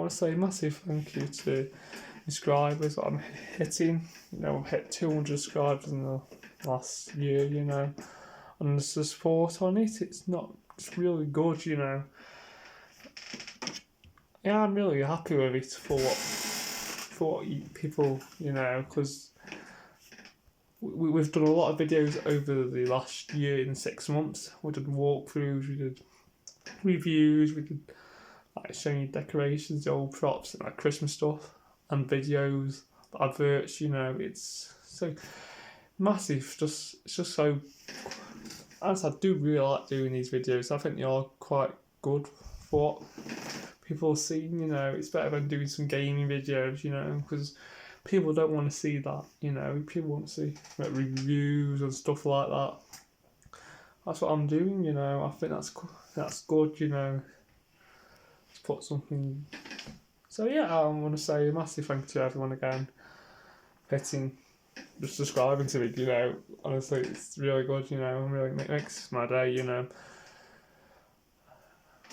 want to say a massive thank you to subscribers. I'm hitting, I've hit 200 subscribers in the last year, and the support on it, it's really good, Yeah, I'm really happy with it for what people, because we've done a lot of videos over the last year in 6 months. We did walkthroughs, we did reviews, we did showing you decorations, the old props, and Christmas stuff, and videos, adverts. It's so massive. It's just so. As I do really like doing these videos. I think they are quite good for what people are seeing. It's better than doing some gaming videos. Because people don't want to see that. People want to see reviews and stuff like that. That's what I'm doing. I think that's good. To put something. So yeah, I want to say a massive thank you to everyone again. Just subscribing to it. Honestly, it's really good. Really makes my day.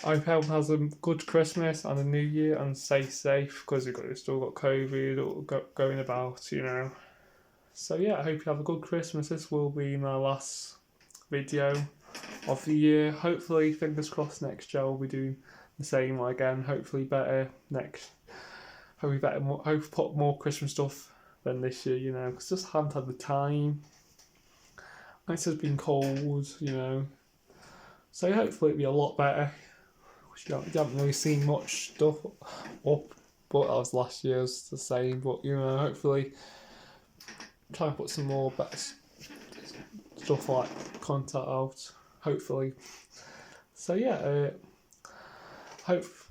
I hope everyone has a good Christmas and a New Year and stay safe because we've still got COVID going about. So yeah, I hope you have a good Christmas. This will be my last video of the year. Hopefully, fingers crossed, next year we'll be doing the same again. Hopefully better next. Hope put more Christmas stuff than this year. Because just haven't had the time. It's just been cold. So hopefully it'll be a lot better. You haven't really seen much stuff up, but that was last year's the same. But hopefully try and put some more better stuff like content out. Hopefully. So yeah,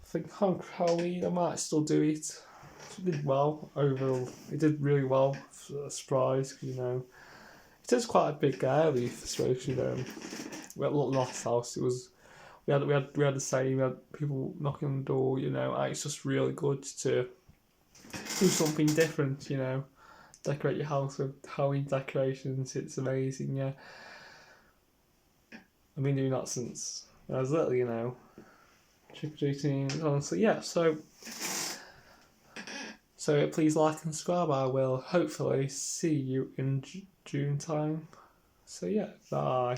think Halloween I might still do it. It did well overall. It did really well for a surprise. It is quite a big area, especially we had last house. It was we had the same. We had people knocking on the door. And it's just really good to do something different. Decorate your house with Halloween decorations. It's amazing. Yeah, I've been doing that since I was little. Trick or treating, honestly. Yeah, so please like and subscribe. I will hopefully see you in June time. So yeah, bye.